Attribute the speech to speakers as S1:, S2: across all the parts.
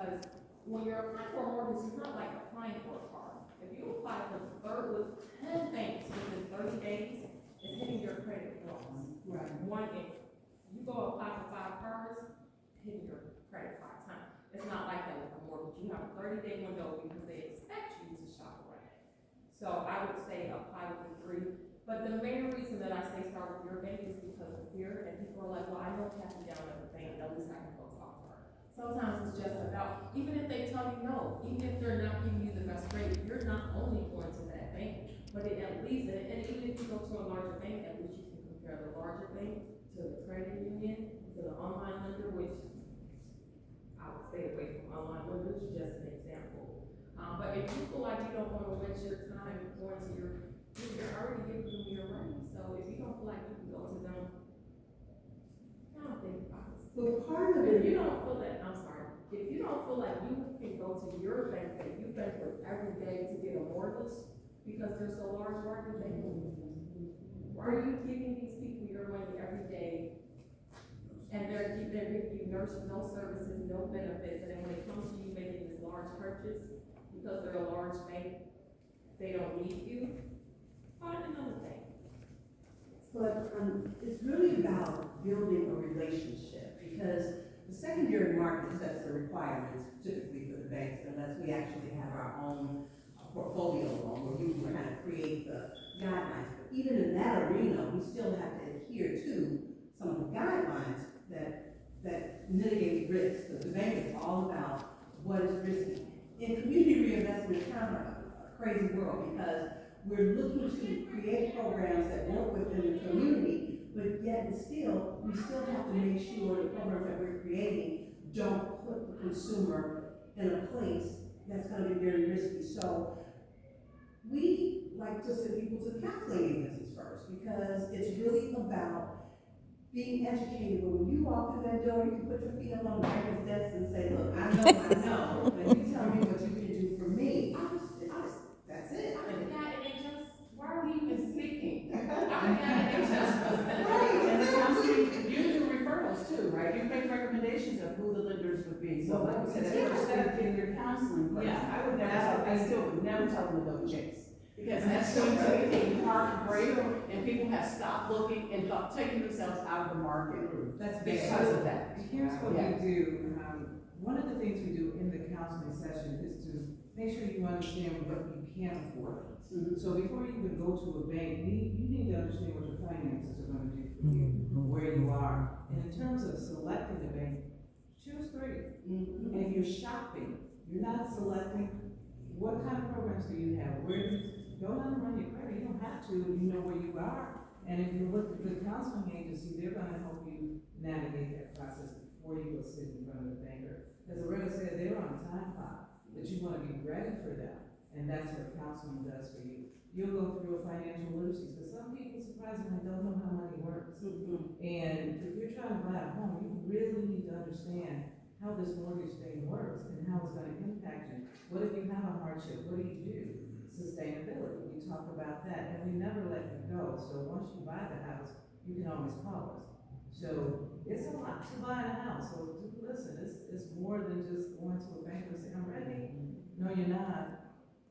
S1: because when you're applying for a mortgage, it's not like applying for a car. If you apply with 10 banks within 30 days, it's hitting your credit laws.
S2: Right.
S1: You go apply for 5 cars, hitting your credit 5 times. It's not like that with a mortgage. You have a 30-day window because they expect you to shop around. So I would say apply with the 3. But the main reason that I say start with your bank is because of fear, and people are like, well, I know Kathy down at the bank, at least I can go talk to her. Sometimes it's just about, even if they tell you no, even if they're not giving you the best rate, you're not only going to that bank, but it at least, and even if you go to a larger bank, at least you can compare the larger bank to the credit union, to the online lender, which I would stay away from online lenders, just an example. But if you feel like you don't wanna waste your time going to you're already giving them your money, so if you don't feel like you can go to them, I don't think about it.
S2: Well, part of
S1: If
S2: it,
S1: you don't feel that, I'm sorry, if you don't feel like you can go to your bank that you bank with every day to get a mortgage, because there's a large market, why are you giving these people your money every day? And they're giving you no services, no benefits, and then when it comes to you making this large purchase, because they're a large bank, they don't need you, find another bank.
S2: but it's really about building a relationship, because the secondary market sets the requirements typically for the banks, unless we actually have our own portfolio loan, where we can kind of create the guidelines. But even in that arena, we still have to adhere to some of the guidelines that mitigate risk. The bank is all about what is risky. In community reinvestment, it's kind of a crazy world, because we're looking to create programs that work within the community, but yet we still have to make sure the programs that we're creating don't put the consumer in a place that's gonna be very risky. So we like to send people to the counseling agencies first, because it's really about being educated. But when you walk through that door, you can put your feet up on the banker's desk and say, look, I know, but you tell me what you can do for me. That's it.
S1: I forgot why are we even speaking? I forgot
S3: Right, and the counseling, you do referrals too, right? You make recommendations of who the lenders would be, so like I said, that first step in your counseling place.
S4: Yeah, I would never
S3: I still would never tell them to go to Chase. Because that's going to be a hard break, and people have stopped looking and taking themselves out of the market
S2: That's
S3: because of that.
S4: Here's what
S3: Yeah.
S4: we do, one of the things we do in the counseling session is to make sure you understand what you can afford.
S2: Mhm.
S4: So before you even go to a bank, you need to understand what your finances are gonna do for you, where you are. And in terms of selecting a bank, choose 3.
S2: Mhm.
S4: And if you're shopping, you're not selecting, what kind of programs do you have? Where do you, don't let them run your credit, you don't have to, you know where you are. And if you look at the counseling agency, they're gonna help you navigate that process before you go sit in front of the banker. As Loretta said, they're on a time clock, but you wanna be ready for them, and that's what counseling does for you. You'll go through a financial literacy, because some people surprisingly don't know how money works.
S2: Mhm.
S4: And if you're trying to buy a home, you really need to understand how this mortgage thing works and how it's gonna impact you. What if you have a hardship, what do you do? Sustainability, we talk about that, and we never let you go. So once you buy the house, you can always call us. So it's a lot to buy a house, so listen, it's more than just going to a bank and saying, I'm ready. No, you're not.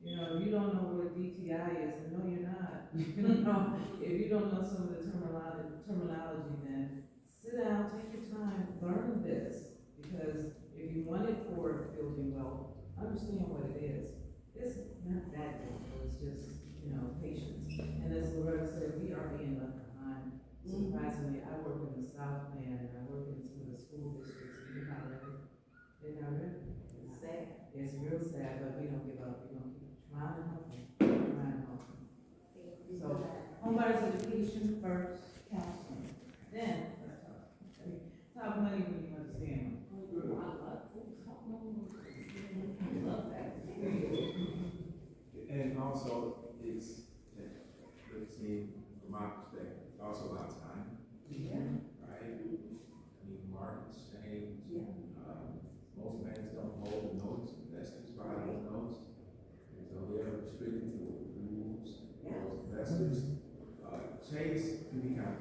S4: You know, if you don't know what a DTI is, then no, you're not. You know, if you don't know some of the terminology, then sit down, take your time, learn this, because if you want it for building wealth, understand what it is. It's not that difficult, it's just, patience. And as Loretta said, we are being left behind. Surprisingly, I work in the South Bend, and I work in some of the school districts, and they're not ready.
S2: It's sad.
S4: It's real sad, but we don't give up, we're gonna keep trying to help them, trying to help them. So, homebuyers education first, counseling, then, talk money when you understand.
S1: I love that.
S5: And also, it's seen from my perspective, it's also about time,
S2: Yeah.
S5: right? I mean, markets change.
S2: Yeah.
S5: Most banks don't hold the notes, investors buy those notes. And so they're restricted to the rules,
S2: Yeah.
S5: those investors. Chase can be kind of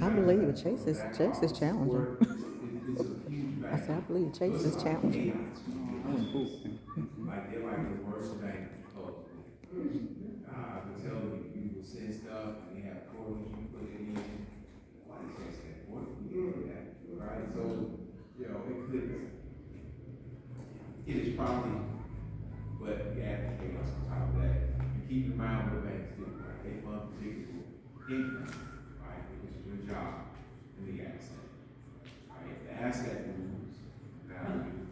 S6: I believe it. Chase is challenging.
S5: Where it's a huge
S6: I
S5: bank.
S6: said, I believe Chase is challenging.
S5: Like, they're like the worst bank, supposedly. I can tell you will send stuff, and they have codes you put it in. Why did you say that? What did you do that? Right, so, you know, it is probably, but you add anything else on top of that. And keep in mind what banks do, right? They fund predictable income, right, which is your job in the asset. Right, if the asset moves, value,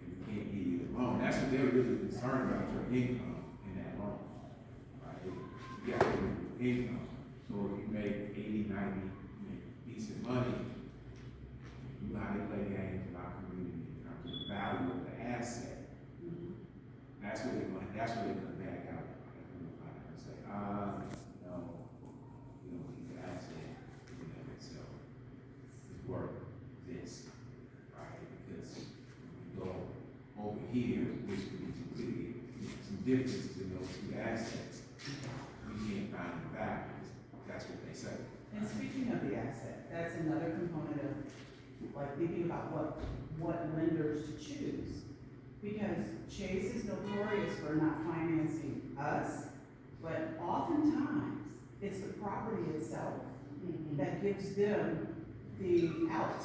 S5: you can't give you the loan. That's what they're really concerned about, your income in that loan. Right? You got to your income. So if you make 80, 90, you make decent money, you know how they play games in our community in terms of the value of the asset. That's what they're gonna back out. They're gonna find out and say, no, we don't need the asset in and of itself. It's worth this, right? Because when we go over here, which would be some differences in those two assets, we can't find the values. That's what they say.
S3: And speaking of the asset, that's another component of, like, thinking about what lenders to choose. Because Chase is notorious for not financing us, but oftentimes, it's the property itself that gives them the out.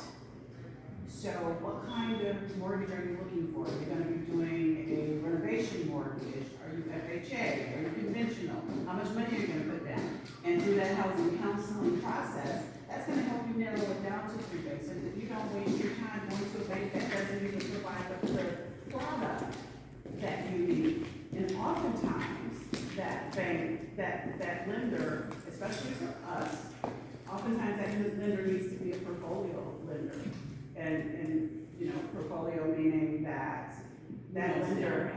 S3: So what kind of mortgage are you looking for? Are you gonna be doing a renovation mortgage? Are you FHA? Are you conventional? How much money are you gonna put down? And through that housing counseling process, that's gonna help you narrow it down to 3 things, so that you don't waste your time going to a bank that doesn't even provide the product that you need. And oftentimes, that bank, that lender, especially for us, oftentimes that lender needs to be a portfolio lender. And, you know, portfolio meaning that lender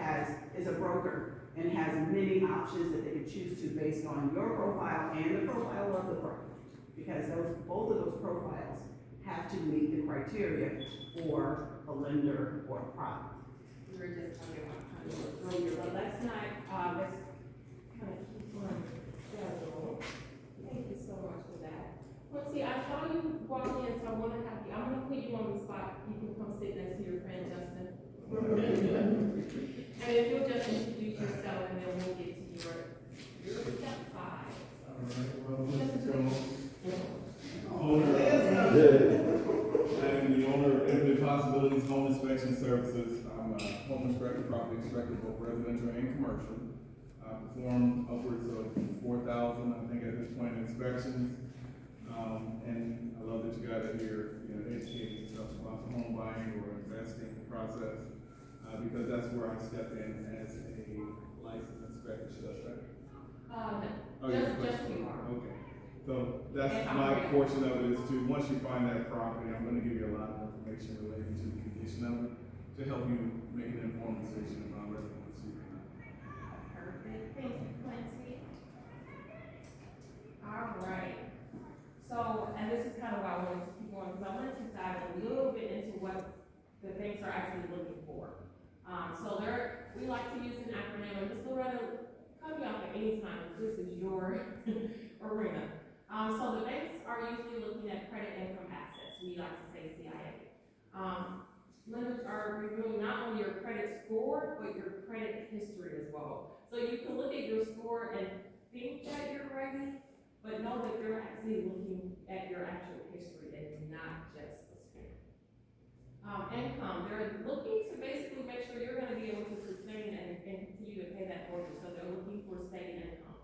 S3: is a broker and has many options that they can choose to based on your profile and the profile of the broker. Because both of those profiles have to meet the criteria for a lender or a product.
S1: We were just talking about kind of earlier, but let's kind of keep on schedule. Thank you so much for that. Quincy, I saw you walk in, so I'm gonna put you on the spot. You can come sit next to your friend Justin. And if you'll just introduce yourself, and then we'll get to your step 5.
S7: I am the owner of Infinite Possibilities Home Inspection Services. I'm a home inspector, property inspector, both residential and commercial. I perform upwards of 4,000, I think, at this point, inspections. And I love that you guys are here, you know, educating yourself about the home buying or investing process, because that's where I step in as a licensed inspector, should I say?
S1: Just you are.
S7: Okay, so that's
S1: And
S7: my
S1: I'm
S7: portion of it is to, once you find that property, I'm gonna give you a lot of information related to the condition of it, to help you make an informed decision about whether you want to see it or not.
S1: Perfect. Thank you, Quincy. All right. So, and this is kind of why I wanted to keep going, because I wanted to dive a little bit into what the banks are actually looking for. So we like to use an acronym, and Ms. Loretta, cut me off at any time, this is your arena. So the banks are usually looking at credit income assets, we like to say CIA. Lenders are reviewing not only your credit score, but your credit history as well. So you can look at your score and think that you're ready, but know that they're actually looking at your actual history and not just the score. Income, they're looking to basically make sure you're gonna be able to sustain and continue to pay that mortgage, so they're looking for steady income.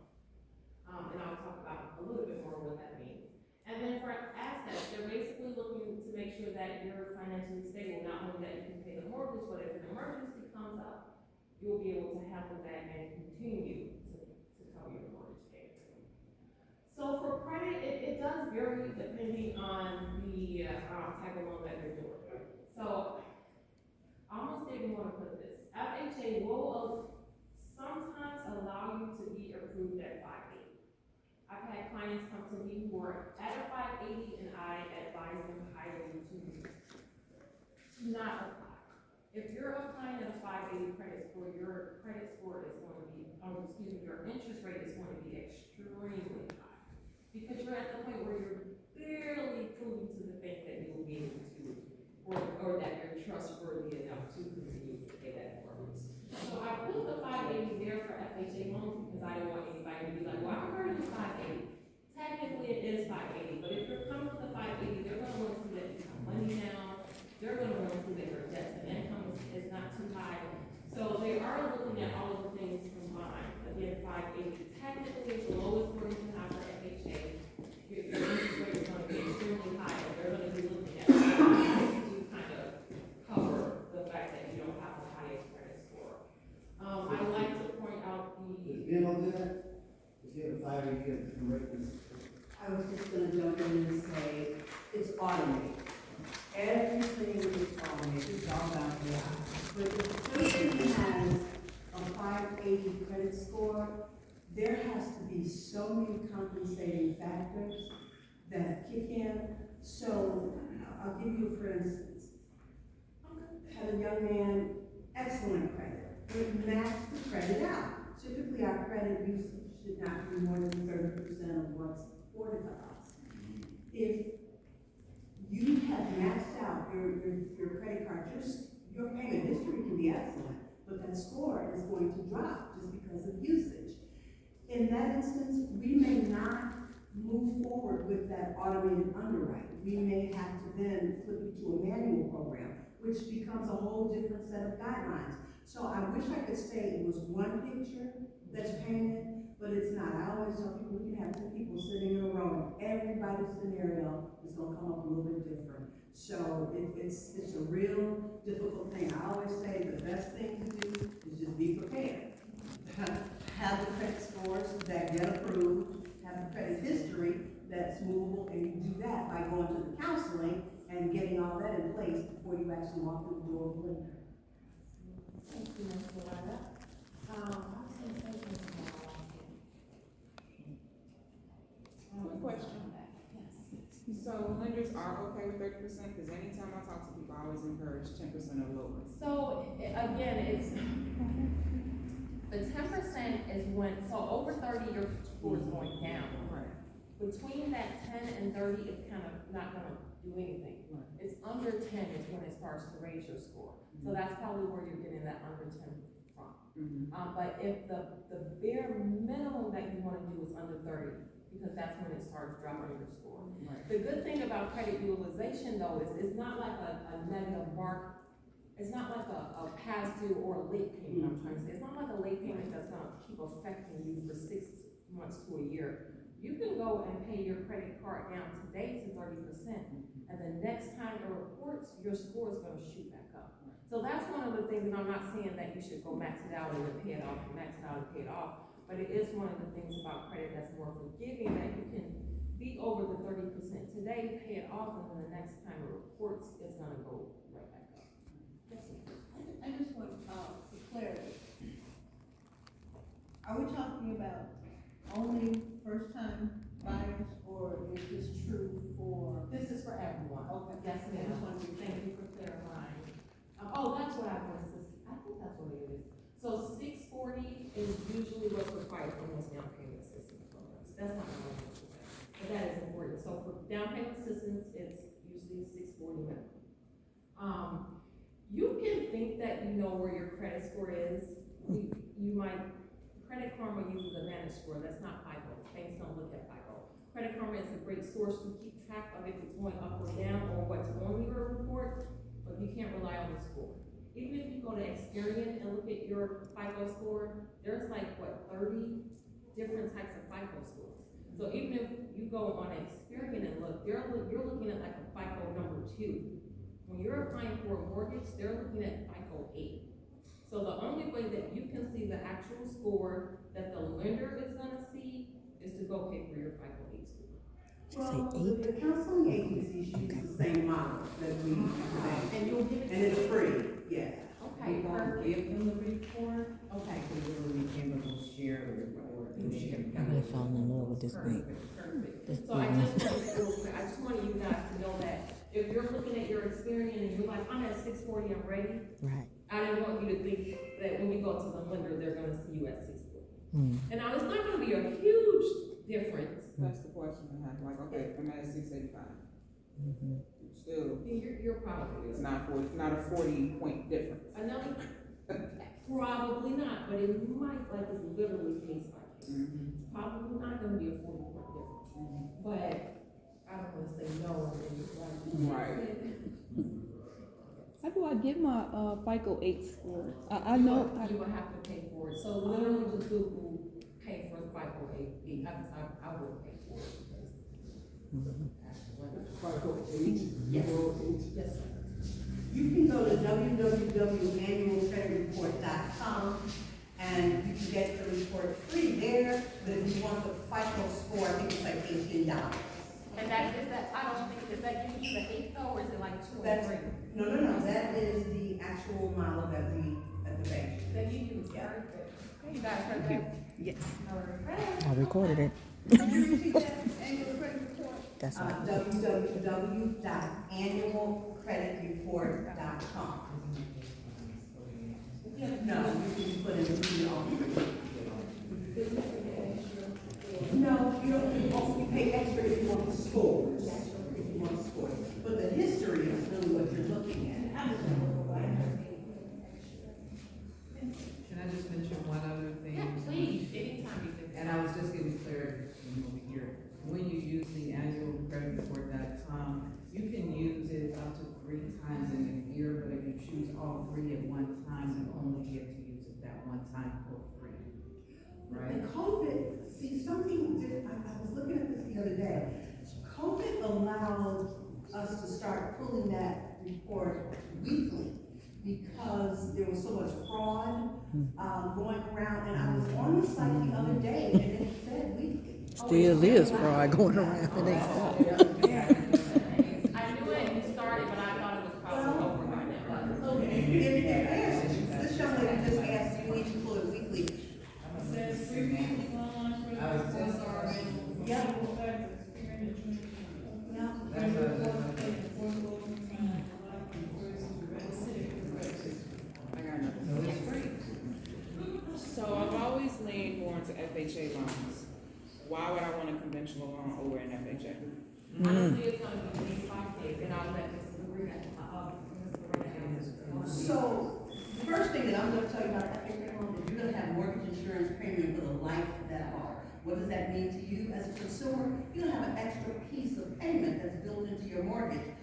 S1: And I'll talk about a little bit more what that means. And then for assets, they're basically looking to make sure that you're financially stable, not only that you can pay the mortgage, but if an emergency comes up, you'll be able to handle that and continue to cover your mortgage payment. So for credit, it does vary depending on the type of loan that you're doing. So I almost didn't want to put this. FHA will sometimes allow you to be approved at 580. I've had clients come to me who are at a 580, and I advise them highly to not apply. If you're applying at a 580 credit score, your credit score is going to be, your interest rate is going to be extremely high. Because you're at the point where you're barely proven to the bank that you will be able to, or that you're trustworthy enough to continue to pay that mortgage. So I put the 580 there for FHA loans because I didn't want anybody to be like, well, I heard it was 580. Technically, it is 580, but if you're coming with the 580, they're gonna want to see that you have money now. They're gonna want to see that your debt to income is not too high. So they are looking at all of the things combined. Again, 580 technically is the lowest where you can have for FHA. Your interest rate is gonna be extremely high, and they're gonna be looking at things to kind of cover the fact that you don't have the highest credit score. I like to point out
S8: Does
S1: the,
S8: BMO do that? Does he have a 5 year rate?
S2: I was just gonna jump in and say, it's automated. Everything is automated, it's all about AI. But if the person has a 580 credit score, there has to be so many compensating factors that kick in. So, I'll give you for instance, had a young man, excellent credit, but maxed the credit out. Typically, our credit usage should not be more than 30% of what's afforded to us. If you have maxed out your credit card, your payment history can be excellent, but that score is going to drop just because of usage. In that instance, we may not move forward with that automated underwriting. We may have to then flip it to a manual program, which becomes a whole different set of guidelines. So I wish I could say it was one picture that's painted, but it's not. I always tell people we can have 2 people sitting in a row, and everybody's scenario is gonna come up a little bit different. So it's a real difficult thing. I always say the best thing to do is just be prepared. Have the credit scores that get approved, have the credit history that's movable, and you do that by going to the counseling and getting all that in place before you actually walk through the door of the lender.
S1: thank you, Ms. Loretta. I was gonna say something about
S9: Quick question.
S1: Yes.
S9: So lenders are okay with 30%, because anytime I talk to people, I always encourage 10% or lower.
S1: So, again, it's, the 10% is when, so over 30, your score is going down.
S9: Right.
S1: Between that 10 and 30, it's kind of not gonna do anything.
S9: Right.
S1: It's under 10 is when it starts to raise your score. So that's probably where you're getting that under 10 from. But if the bare minimum that you wanna do is under 30, because that's when it starts dropping your score.
S9: Right.
S1: The good thing about credit utilization though is it's not like a negative mark. It's not like a past due or a late payment, I'm trying to say. It's not like a late payment that's gonna keep affecting you for 6 months to a year. You can go and pay your credit card down today to 30%, and the next time it reports, your score is gonna shoot back up. So that's one of the things, and I'm not saying that you should go max it out and then pay it off, and max it out and pay it off, but it is one of the things about credit that's more forgiving, that you can be over the 30% today, pay it off, and then the next time it reports, it's gonna go right back up. Yes, ma'am.
S10: I just want, for clarity. Are we talking about only first-time buyers, or is this true for?
S1: This is for everyone.
S10: Okay.
S1: Yes,
S10: I
S1: ma'am.
S10: just wanted to be
S1: Thank you for clarifying. Oh, that's what I was, I think that's what it is. So 640 is usually what's required for most down payment assistance programs. That's not what I want to say, but that is important. So for down payment assistance, it's usually 640 minimum. You can think that you know where your credit score is. You might, Credit Karma uses a Vantage score, that's not FICO. Banks don't look at FICO. Credit Karma is a great source to keep track of if it's going up or down or what's on your report, but you can't rely on the score. Even if you go to Experian and look at your FICO score, there's like, what, 30 different types of FICO scores. So even if you go on Experian and look, you're looking at like a FICO number 2. When you're applying for a mortgage, they're looking at FICO 8. So the only way that you can see the actual score that the lender is gonna see is to go pay for your FICO 8 score.
S2: Well, the counseling agencies use the same model that we use today,
S1: And you'll get it.
S2: and it's free, yeah.
S1: Okay,
S4: We won't
S1: perfect.
S4: give them the report,
S1: Okay.
S4: we will share the report.
S6: I'm gonna fall in love with this bank.
S1: Perfect.
S6: This
S1: So I
S6: business.
S1: just wanted you guys to know that if you're looking at your Experian and you're like, I'm at 640, I'm ready.
S6: Right.
S1: I didn't want you to think that when you go to the lender, they're gonna see you at 640.
S6: Mm.
S1: And now, it's not gonna be a huge difference,
S9: That's the question I have, like, okay, I'm at 685. Still,
S1: You're probably,
S9: it's not a 40-point difference.
S1: another, probably not, but it might, like, it's literally case by case. It's probably not gonna be a 40-point difference, but I don't wanna say no and then like.
S9: Right.
S11: How do I get my FICO 8 score? I know.
S1: You will have to pay for it, so literally just Google pay for FICO 8, I would pay for it because.
S8: FICO 8,
S1: Yes.
S8: 08.
S1: Yes, sir.
S2: You can go to www.annualcreditreport.com and you can get the report free there, but if you want the FICO score, I think it's like $18.
S1: And I don't think, is that giving you the 8 though, or is it like 2 and
S2: That's,
S1: 3?
S2: no, that is the actual model that we, at the bank.
S1: That you use, yeah. Okay, you guys heard that?
S11: Yes.
S1: All right.
S6: I recorded it.
S2: Did you receive that annual credit report?
S6: That's right.
S2: www.annualcreditreport.com. No, you can put it in the office. No, you don't, you pay extra if you want the scores. If you want the scores. But the history is really what you're looking at.
S4: Can I just mention one other thing?
S1: Yeah, please, anytime you can.
S4: And I was just getting clarity over here. When you use the annualcreditreport.com, you can use it up to 3 times in a year, but if you choose all 3 at one time, you only get to use it that one time for free. Right?
S2: The COVID, see, something different, I was looking at this the other day. COVID allowed us to start pulling that report weekly because there was so much fraud, going around, and I was on the site the other day and it said weekly.
S6: Still is fraud going around and they stop.
S1: I knew it had started, but I thought it was probably over by now.
S2: Okay, if they asked, this young lady just asked, you need to pull it weekly.
S10: Says free weekly online credit
S4: I was just-
S10: reports are available for
S2: Yeah.
S10: full factors, experience,
S2: Yeah.
S4: That's
S9: I got nothing. So I've always leaned more into FHA loans. Why would I want a conventional loan over an FHA?
S1: Honestly, it's gonna be case by case, and I'll let Ms. Loretta, answer.
S2: So, the first thing that I'm gonna tell you about FHA loan is you're gonna have mortgage insurance premium for the life of that home. What does that mean to you as a consumer? You're gonna have an extra piece of payment that's built into your mortgage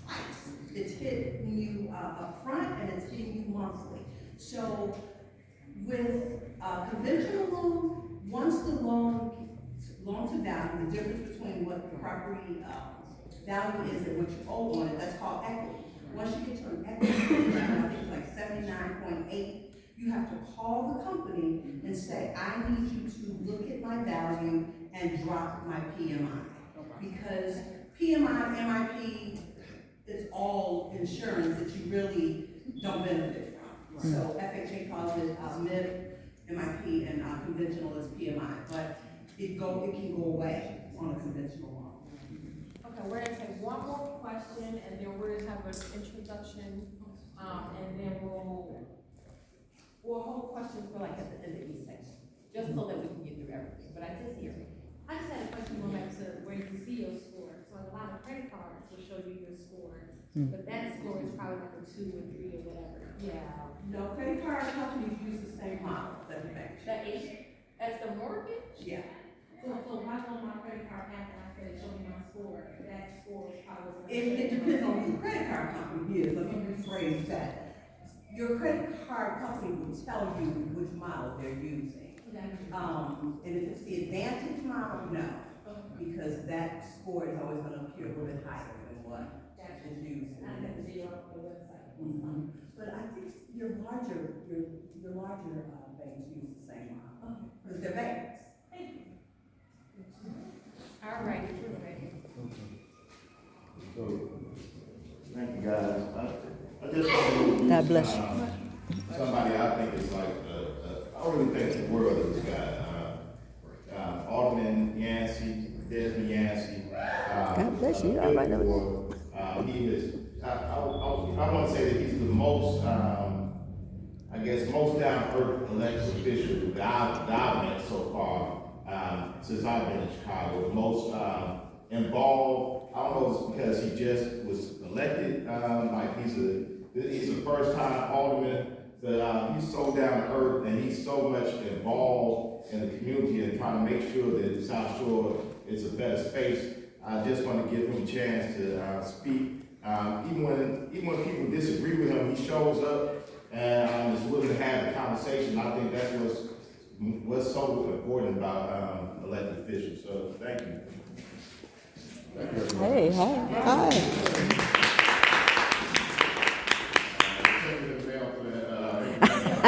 S2: twice. It's hitting you up front and it's hitting you monthly. So, with a conventional loan, once the loan to value, the difference between what the property value is and what you owe on it, that's called equity. Once you get to an equity, I think it's like 79.8, you have to call the company and say, I need you to look at my value and drop my PMI. Because PMI, MIP is all insurance that you really don't benefit from. So FHA calls it MIP, MIP, and conventional is PMI. But it can go away on a conventional loan.
S1: Okay, we're gonna take one more question, and then we're gonna have an introduction, and then we'll hold questions for like at the end of each section, just so that we can get through everything, but I just hear it.
S12: I just had a question going back to where you see your score. So a lot of credit cards will show you your score, but that score is probably like a 2 or 3 or whatever.
S1: Yeah.
S2: No, credit card companies use the same model that the bank.
S1: The age, as the mortgage?
S2: Yeah.
S12: So if I go on my credit card app and I say, show me my score, that score is probably.
S2: It depends on who the credit card company is. Let me rephrase that. Your credit card company will tell you which model they're using. And if it's the Advantage model, no, because that score is always going to appear a little bit higher than what is used.
S12: I have to do it on the website.
S2: But I think your larger banks use the same model, because they're banks.
S1: All right, you're ready.
S13: So, thank you guys. I just want to
S6: God bless you.
S13: Somebody I think is like, I don't really think the world of this guy. Alderman Yancey, Desmond Yancey.
S6: God bless you. All right,
S13: He is, I want to say that he's the most, I guess, most down-to-earth elected official that I've met so far since I've been in Chicago, the most, involved. I don't know if it's because he just was elected, like he's a first time alderman, but, he's so down to earth and he's so much involved in the community and trying to make sure that South Shore is a better space. I just want to give him a chance to, speak. Even when people disagree with him, he shows up and is willing to have a conversation. I think that's what's so important about elected officials. So thank you.
S6: Hey, hi.
S14: I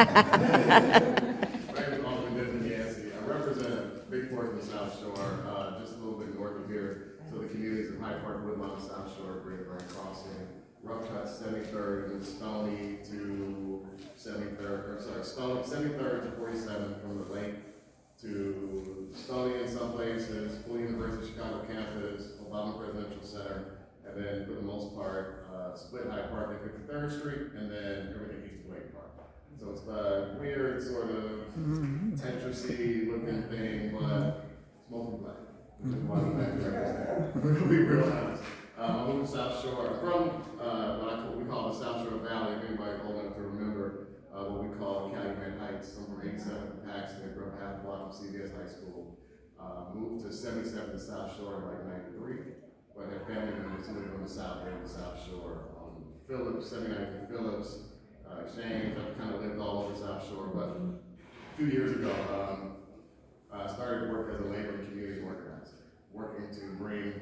S14: represent a big portion of South Shore, just a little bit north of here. So the communities of Hyde Park, Woodlawn, South Shore, Greater Grand Crossing, Rough Cut, 73rd, and Stony to 73rd to 47th from the lake to Stony in some places, full University of Chicago campus, Obama Presidential Center, and then for the most part, split Hyde Park at 53rd Street, and then everything east of Lake Park. So it's a weird sort of Tetris-y looking thing, but it's mostly black. Which is why we back there. We're gonna be real honest. I moved to South Shore from what we call the South Shore Valley. If anybody's old enough to remember what we call Calumet Heights. I'm from 87th and Paxton, grew up half a block from CVS High School. Moved to 77th South Shore in like 93, but had family members who lived on the South End of the South Shore. Phillips, 79th Phillips, Exchange. I've kind of lived all over South Shore, but a few years ago, I started to work as a labor and community organizer, working to bring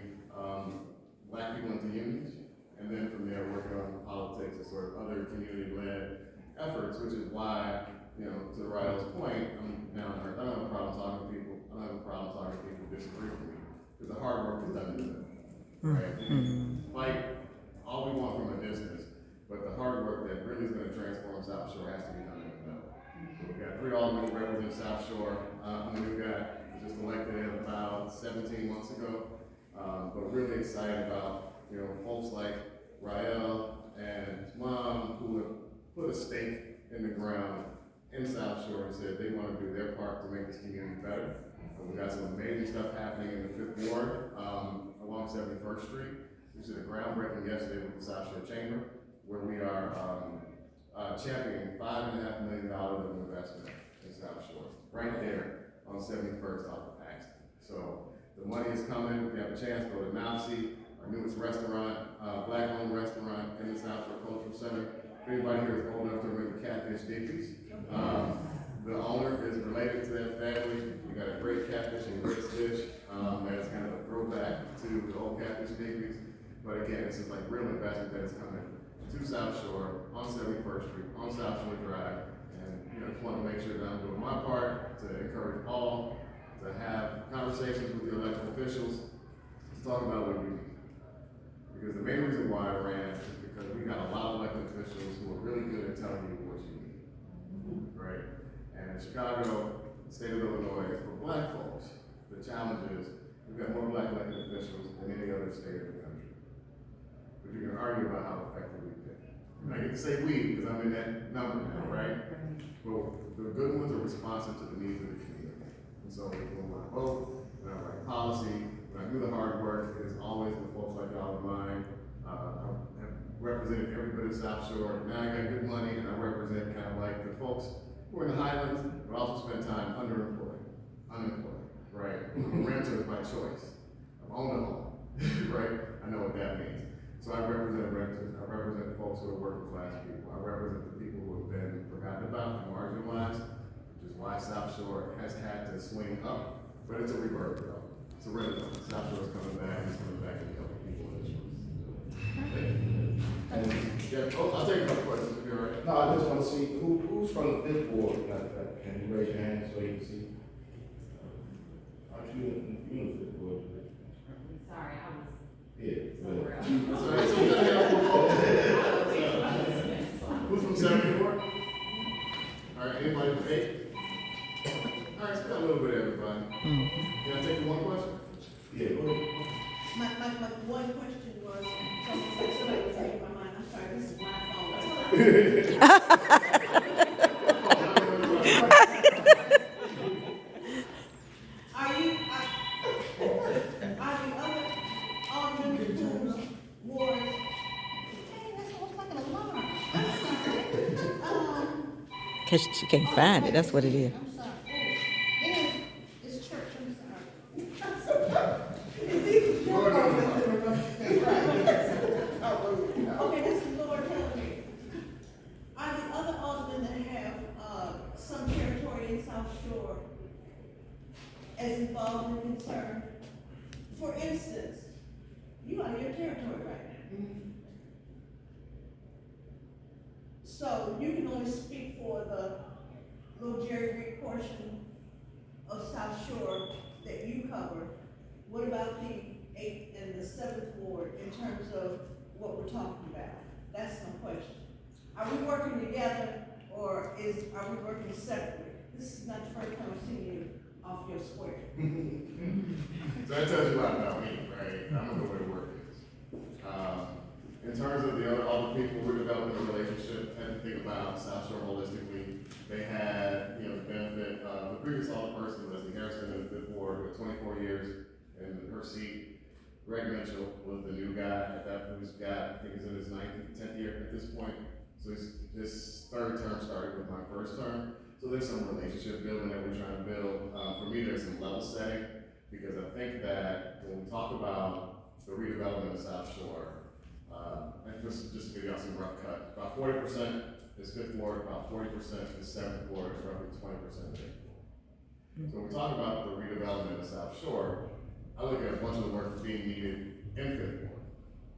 S14: black people into unions, and then from there working on politics and sort of other community-led efforts, which is why, you know, to Rael's point, I'm down to earth. I don't have a problem talking to people. I don't have a problem talking to people who disagree with me, because the hard work is done in the middle, right? Fight all we want from a distance, but the hard work that really is going to transform South Shore has to be done in the middle. So we've got 3 aldermen who represent South Shore. I'm the new guy, was just elected about 17 months ago, but really excited about, you know, folks like Rael and his mom who have put a stake in the ground in South Shore and said they want to do their part to make this community better. We've got some amazing stuff happening in the 5th Ward along 71st Street. We did a groundbreaking yesterday with the South Shore Chamber, where we are championing $5.5 million of investment in South Shore, right there on 71st off of Paxton. So the money is coming. If you have a chance, go to Mopsy, our newest restaurant, black-owned restaurant in the South Shore Cultural Center. If anybody here is old enough to remember Catfish Digby's, the owner is related to that family. We got a great catfish and grits dish that's kind of a throwback to the old Catfish Digby's. But again, this is like real investment that is coming to South Shore on 71st Street, on South Shore Drive. And you know, just want to make sure that I'm doing my part to encourage all to have conversations with the elected officials to talk about what we need. Because the main reason why I ran is because we got a lot of elected officials who are really good at telling you what you need, right? And in Chicago, the state of Illinois, for black folks, the challenge is we've got more black elected officials than any other state in the country. But you can argue about how effective we've been. And I get to say we, because I'm in that number now, right? But the good ones are responsive to the needs of the community. And so when I vote, when I write policy, when I do the hard work, it is always with folks like y'all in mind. I have represented every bit of South Shore. Now I got good money, and I represent kind of like the folks who are in the Highlands, but also spend time unemployed, right? Renters by choice. I've owned a home, right? I know what that means. So I represent renters. I represent folks who are working class people. I represent the people who have been forgotten about and marginalized, which is why South Shore has had to swing up, but it's a rebirth, though. It's a renaissance. South Shore is coming back. It's coming back and helping people in this one. I'll take a couple questions if you're all right.
S13: No, I just want to see who's from the 5th Ward. Can you raise your hand so you can see? Aren't you in the 5th Ward?
S1: Sorry, I was
S13: Yeah.
S1: somewhere else.
S14: Who's from 74? All right, anybody from 8? All right, so got a little bit of everybody. Can I take one question?
S13: Yeah, go ahead.
S10: My one question was, somebody was reading my mind, I'm sorry, this is my phone. Are you
S6: Cause she can't find it, that's what it is.
S10: I'm sorry. Oh, yeah, it's church, I'm sorry. Okay, this is Lord help me. Are the other aldermen that have, some territory in South Shore as involved and concerned? For instance, you are in your territory right now. So you can only speak for the little Jerry Creek portion of South Shore that you cover. What about the 8th and the 7th ward in terms of what we're talking about? That's my question. Are we working together or are we working separately? This is not the first time I've seen you off your square.
S14: So that tells you a lot about me, right? I don't know where the work is. In terms of the other people, we're developing a relationship, had to think about South Shore holistically. They had, the benefit of the previous alderperson, Leslie Harrison, in the 5th Ward, with 24 years in her seat. Greg Mitchell was the new guy at that point. I think he's in his 10th year at this point. So his 3rd term started with my 1st term. So there's some relationship building that we're trying to build. For me, there's some level setting, because I think that when we talk about the redevelopment of South Shore, and just to give y'all some rough cut, about 40% is 5th Ward, about 40% is 7th Ward, and roughly 20% is 8th Ward. So when we talk about the redevelopment of South Shore, I look at a bunch of the work being needed in 5th Ward,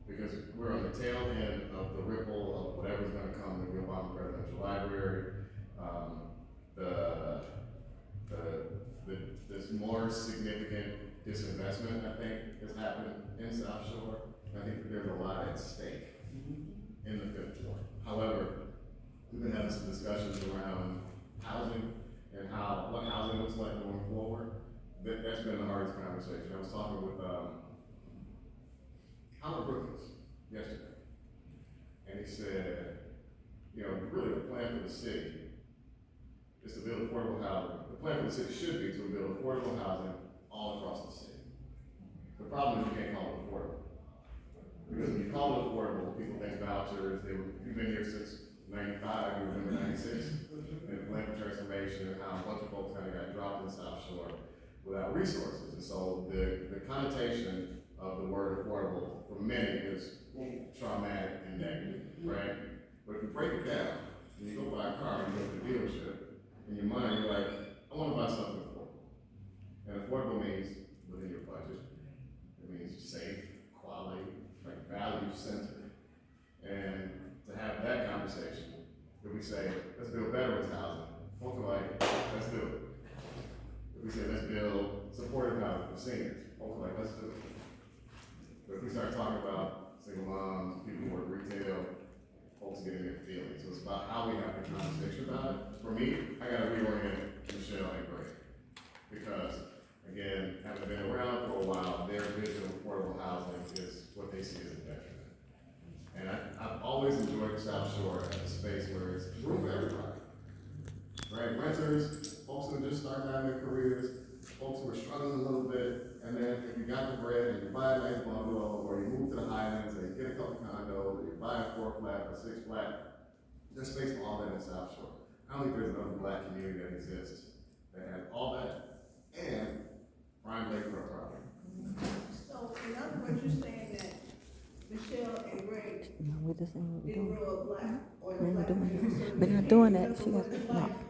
S14: because we're on the tail end of the ripple of whatever's gonna come with the Obama Presidential Library. This more significant disinvestment, I think, has happened in South Shore. I think that there's a lot at stake in the 5th Ward. However, we've been having some discussions around housing and what housing looks like going forward. That's been the hardest conversation. I was talking with Howard Brookins yesterday, and he said, really the plan for the city is to build affordable housing. The plan for the city should be to build affordable housing all across the city. The problem is you can't call it affordable. Because when you call it affordable, people think vouchers. You've been here since 95, you remember 96, and the plan for transformation, and how a bunch of folks kind of got dropped in the South Shore without resources. And so the connotation of the word affordable for many is traumatic and negative, right? But if you break it down, and you go buy a car, and you go to the dealership, in your mind, you're like, I want to buy something affordable. And affordable means within your budget. It means safe, quality, like value-centered. And to have that conversation, if we say, let's build veterans housing, folks are like, let's do it. If we say, let's build supportive housing for seniors, folks are like, let's do it. But if we start talking about single moms, people who work retail, folks get in their feelings. So it's about how we have the conversation about it. For me, I gotta reorient Michelle and Greg. Because, again, having been around for a while, their vision of affordable housing is what they see as a detriment. And I've always enjoyed the South Shore as a space where it's room for everybody. Right? Renters, folks who are just starting out in their careers, folks who are struggling a little bit, and then if you got the bread and you buy a nice bungalow, or you move to the Highlands and you get a couple condos, or you buy a 4-flat or 6-flat, there's space for all that in South Shore. I don't think there's another Black community that exists that has all that and prime lakefront property.
S10: So, in other words, you're saying that Michelle and Greg
S6: No, we're just saying what we're
S10: didn't
S6: doing.
S10: grow up black, or the
S6: We're
S10: black
S6: not doing
S10: community,
S6: that.
S10: so
S6: We're
S10: you
S6: not
S10: can't
S6: doing
S10: tell
S6: that. She
S10: them
S6: got,
S10: what it's
S6: no,
S10: like.